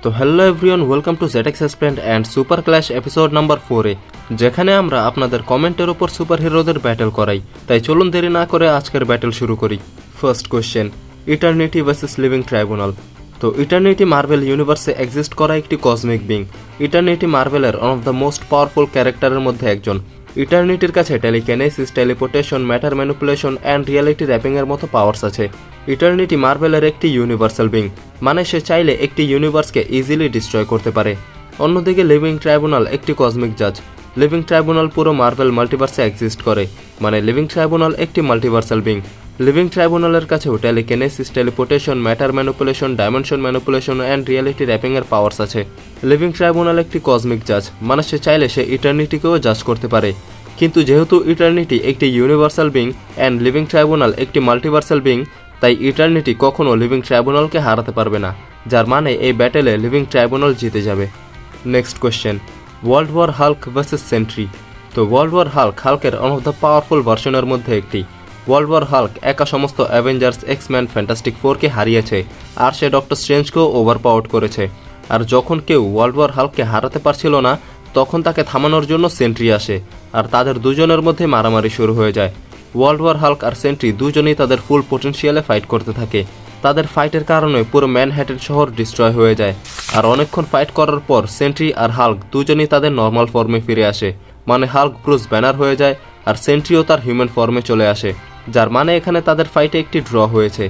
তো hello everyone, welcome to ZX Explained and super clash episode number 4-এ, যেখানে আমরা আপনাদের কমেন্টের উপর সুপার হিরোদের ব্যাটেল করাই। তাই চলুন দেরি না করে আজকের ব্যাটেল শুরু করি। First question, Eternity versus Living Tribunal. তো ইটারনিটি মার্ভেল ইউনিভার্সে এক্সিস্ট করা একটি কসমিক বিং। ইটারনিটি মার্ভেলের one of the most powerful ক্যারেক্টারের মধ্যে একজন। ইটারনিটির কাছে telekinesis, teleportation, matter manipulation and reality র্যাপিংয়ের মতো পাওয়ার্স আছে। ইটারনিটি মার্ভেলের একটি ইউনিভার্সাল বিং, মানে সে চাইলে একটি ইউনিভার্সকে ইজিলি ডিস্ট্রয় করতে পারে। অন্যদিকে লিভিং ট্রাইব্যুনাল একটি কসমিক জাজ। লিভিং ট্রাইব্যুনাল পুরো মার্ভেল মাল্টিভার্সে এক্সিস্ট করে, মানে লিভিং ট্রাইব্যুনাল একটি মাল্টিভার্সাল বিং। লিভিং ট্রাইব্যুনালের কাছেও telekinesis, teleportation, matter manipulation, dimension manipulation and reality র্যাপিংয়ের পাওয়ার্স আছে। লিভিং ট্রাইব্যুনাল একটি কসমিক জাজ, মানে সে চাইলে সে ইটারনিটিকেও জাজ করতে পারে। কিন্তু যেহেতু ইটারনিটি একটি universal being and living Tribunal একটি মাল্টিভার্সাল বিং, তাই ইটারনিটি কখনও লিভিং ট্রাইব্যুনালকে হারাতে পারবে না, যার মানে এই ব্যাটেলে লিভিং ট্রাইব্যুনাল জিতে যাবে। Next question, World War Hulk versus Sentry. তো ওয়ার্ল্ড ওয়ার হাল্কের ওয়ান অফ দ্য পাওয়ারফুল ভার্সনের মধ্যে একটি। ওয়ার্ল্ড ওয়ার হাল্ক একা সমস্ত অ্যাভেঞ্জার্স, এক্সম্যান, ফ্যান্টাস্টিক ফোরকে হারিয়েছে, আর সে ডক্টর স্ট্রেঞ্জকেও ওভারপাওয়ার্ড করেছে। আর যখন কেউ ওয়ার্ল্ড ওয়ার হাল্ককে হারাতে পারছিল না, তখন তাকে থামানোর জন্য সেন্ট্রি আসে, আর তাদের দুজনের মধ্যে মারামারি শুরু হয়ে যায়। ওয়ার্ল্ড ওয়ার হাল্ক আর সেন্ট্রি দুজনেই তাদের ফুল পোটেনশিয়ালে ফাইট করতে থাকে। তাদের ফাইটের কারণে পুরো ম্যানহ্যাটন শহর ডিস্ট্রয় হয়ে যায়, আর অনেকক্ষণ ফাইট করার পর সেন্ট্রি আর হাল্ক দুজনেই তাদের নর্মাল ফর্মে ফিরে আসে, মানে হাল্ক ব্রুস ব্যানার হয়ে যায় আর সেন্ট্রিও তার হিউম্যান ফর্মে চলে আসে, যার মানে এখানে তাদের ফাইটে একটি ড্র হয়েছে।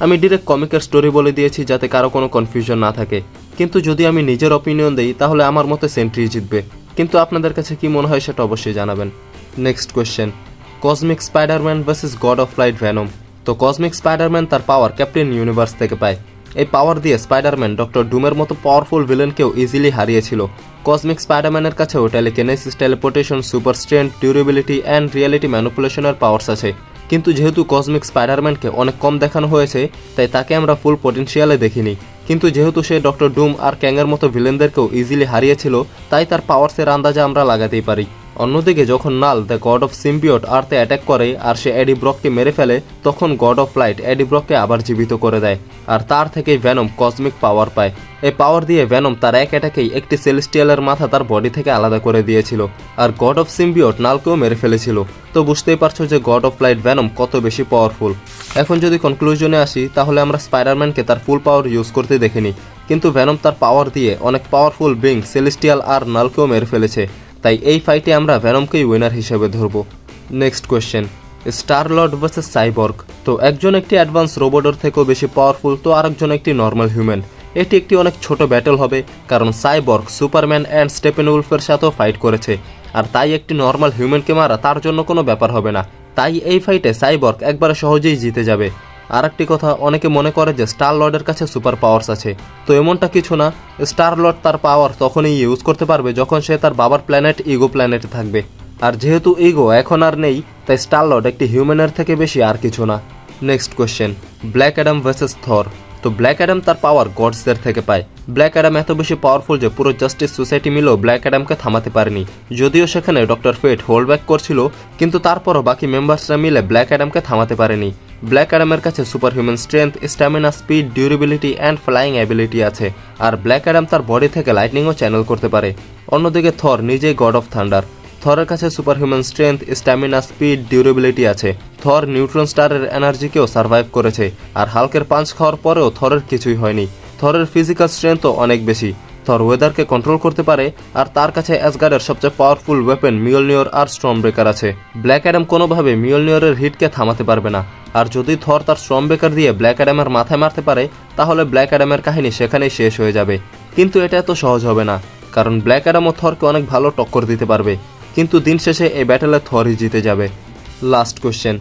আমি ডিরেক্ট কমিকের স্টোরি বলে দিয়েছি যাতে কারো কোনো কনফিউশন না থাকে, কিন্তু যদি আমি নিজের অপিনিয়ন দিই তাহলে আমার মতে সেন্ট্রি জিতবে, কিন্তু আপনাদের কাছে কি মনে হয় সেটা অবশ্যই জানাবেন। Next question, cosmic Spiderman versus god of light venom. তো কসমিক স্পাইডারম্যান তার পাওয়ার ক্যাপ্টেন ইউনিভার্স থেকে পায়। এই পাওয়ার দিয়ে স্পাইডারম্যান ডক্টর ডুমের মতো পাওয়ারফুল ভিলেনকেও ইজিলি হারিয়েছিল। কসমিক স্পাইডারম্যানের কাছেও telekinesis, teleportation, super strength, durability and reality ম্যানিপুলেশনের পাওয়ার্স আছে। কিন্তু যেহেতু কসমিক স্পাইডারম্যানকে অনেক কম দেখানো হয়েছে, তাই তাকে আমরা ফুল পোটেনশিয়ালে দেখিনি। কিন্তু যেহেতু সে ডক্টর ডুম আর ক্যাংয়ের মতো ভিলেনদেরকেও ইজিলি হারিয়েছিল, তাই তার পাওয়ার্সের আন্দাজা আমরা লাগাতেই পারি। অন্যদিকে যখন নাল দ্য গড অফ সিম্বিওট আর্থে অ্যাটাক করে আর সে এডি ব্রককে মেরে ফেলে, তখন গড অফ লাইট এডি ব্রককে আবার জীবিত করে দেয়, আর তার থেকেই ভেনম কসমিক পাওয়ার পায়। এই পাওয়ার দিয়ে ভেনম তার এক অ্যাটাকেই একটি সেলেস্টিয়ালের মাথা তার বডি থেকে আলাদা করে দিয়েছিল, আর গড অফ সিম্বিওট নালকেও মেরে ফেলেছিল। তো বুঝতেই পারছো যে গড অফ লাইট ভেনম কত বেশি পাওয়ারফুল। এখন যদি কনক্লুশনে আসি, তাহলে আমরা স্পাইডারম্যানকে তার ফুল পাওয়ার ইউজ করতে দেখিনি, কিন্তু ভেনম তার পাওয়ার দিয়ে অনেক পাওয়ারফুল বিং, সেলেস্টিয়াল আর নালকেও মেরে ফেলেছে। তাই এই ফাইটে আমরা ভেনমকেই উইনার হিসেবে ধরব। Next question, star Lord versus সাইবর্গ। তো একজন একটি অ্যাডভান্স রোবটের থেকেও বেশি পাওয়ারফুল, তো আরেকজন একটি নর্মাল হিউম্যান। এটি একটি অনেক ছোট ব্যাটেল হবে, কারণ সাইবর্গ সুপারম্যান অ্যান্ড স্টেপেনউলফের সাথেও ফাইট করেছে, আর তাই একটি নর্মাল হিউম্যানকে মারা তার জন্য কোনো ব্যাপার হবে না। তাই এই ফাইটে সাইবর্গ একবারে সহজেই জিতে যাবে। আর একটি কথা, অনেকে মনে করে যে স্টার লর্ডের কাছে সুপার পাওয়ার্স আছে, তো এমনটা কিছু না। স্টার লর্ড তার পাওয়ার তখনই ইউজ করতে পারবে যখন সে তার বাবার প্ল্যানেট ইগো প্ল্যানেটে থাকবে, আর যেহেতু ইগো এখন আর নেই, তাই স্টার লর্ড একটি হিউম্যানের থেকে বেশি আর কিছু না। Next question, Black Adam versus Thor. তো ব্ল্যাক অ্যাডাম তার পাওয়ার গডসদের থেকে পায়। ব্ল্যাক অ্যাডাম এত বেশি পাওয়ারফুল যে পুরো জাস্টিস সোসাইটি মিলেও ব্ল্যাক অ্যাডামকে থামাতে পারেনি। যদিও সেখানে ডক্টর ফেট হোল্ড ব্যাক করছিল, কিন্তু তারপরও বাকি মেম্বার্সরা মিলে ব্ল্যাক অ্যাডামকে থামাতে পারেনি। ব্ল্যাক অ্যাডামের কাছে super human strength, stamina, speed, durability and flying ability আছে, আর ব্ল্যাক অ্যাডাম তার বডি থেকে লাইটনিংও চ্যানেল করতে পারে। অন্যদিকে থর নিজেই গড অফ থান্ডার। থরের কাছে super human strength, stamina, speed, durability আছে। থর নিউট্রন স্টারের এনার্জিকেও সার্ভাইভ করেছে, আর হাল্কের পাঞ্চ খাওয়ার পরেও থরের কিছুই হয়নি। থরের ফিজিক্যাল স্ট্রেংথও অনেক বেশি। থর ওয়েদারকে কন্ট্রোল করতে পারে, আর তার কাছে অ্যাসগার্ডের সবচেয়ে পাওয়ারফুল ওয়েপেন মিওলনিয়র আর স্টর্ম ব্রেকার আছে। ব্ল্যাক অ্যাডাম কোনোভাবে মিওলনিয়রের হিটকে থামাতে পারবে না, আর যদি থর তার স্টর্ম ব্রেকার দিয়ে ব্ল্যাক অ্যাডামের মাথায় মারতে পারে, তাহলে ব্ল্যাক অ্যাডামের কাহিনী সেখানেই শেষ হয়ে যাবে। কিন্তু এটা এত সহজ হবে না, কারণ ব্ল্যাক অ্যাডাম ও থরকে অনেক ভালো টক্কর দিতে পারবে, কিন্তু দিন শেষে এই ব্যাটেলে থরই জিতে যাবে। Last question,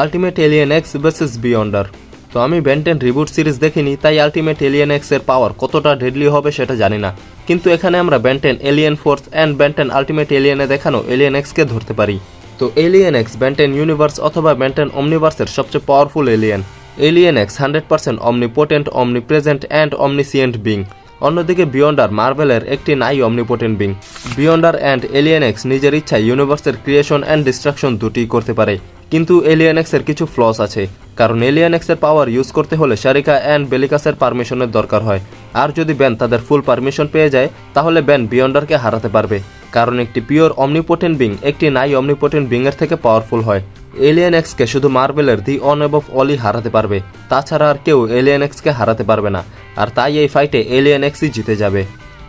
ultimate alien X versus Beyonder. তো আমি বেন 10 রিবুট সিরিজ দেখিনি, তাই আলটিমেট এলিয়েন এক্স এর পাওয়ার কতটা ডেডলি হবে সেটা জানি না, কিন্তু এখানে আমরা Ben 10 alien force and Ben 10 ultimate এলিয়েনে দেখানো এলিয়েন এক্সকে ধরতে পারি। তো এলিয়েন এক্স বেন 10 ইউনিভার্স অথবা বেন 10 অমনিভার্সের সবচেয়ে powerful alien. Alien X 100% omnipotent, omnipresent and omniscient being. অন্যদিকে বিয়ন্ডার মার্ভেলের একটি নাই omnipotent being. Beyonder and alien X নিজের ইচ্ছায় ইউনিভার্সের ক্রিয়েশন অ্যান্ড ডিস্ট্রাকশন দুটিই করতে পারে, কিন্তু এলিয়েন এক্সের কিছু ফ্লস আছে, কারণ এলিয়েন এক্সের পাওয়ার ইউজ করতে হলে শারিকা অ্যান্ড বেলিকাসের পারমিশনের দরকার হয়। আর যদি ব্যান তাদের ফুল পারমিশন পেয়ে যায় তাহলে ব্যান বিয়ন্ডারকে হারাতে পারবে, কারণ একটি পিওর অমনিপোটেন্ট বিং একটি নাই অমনিপোটেন্ট বিংয়ের থেকে পাওয়ারফুল হয়। এলিয়েন এক্সকে শুধু মার্ভেলের দি অন অ্যাবভ অলি হারাতে পারবে, তাছাড়া আর কেউ এলিয়েন এক্সকে হারাতে পারবে না, আর তাই এই ফাইটে এলিয়েন এক্সই জিতে যাবে।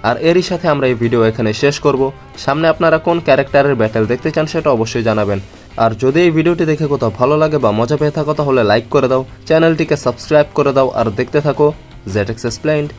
আর এরই সাথে আমরা এই ভিডিও এখানে শেষ করব। সামনে আপনারা কোন ক্যারেক্টারের ব্যাটেল দেখতে চান সেটা অবশ্যই জানাবেন। আর যদি এই ভিডিওটি দেখে কোথাও ভালো লাগে বা মজা পেয়ে থাকো তাহলে লাইক করে দাও, চ্যানেলটিকে সাবস্ক্রাইব করে দাও আর দেখতে থাকো ZX Explained।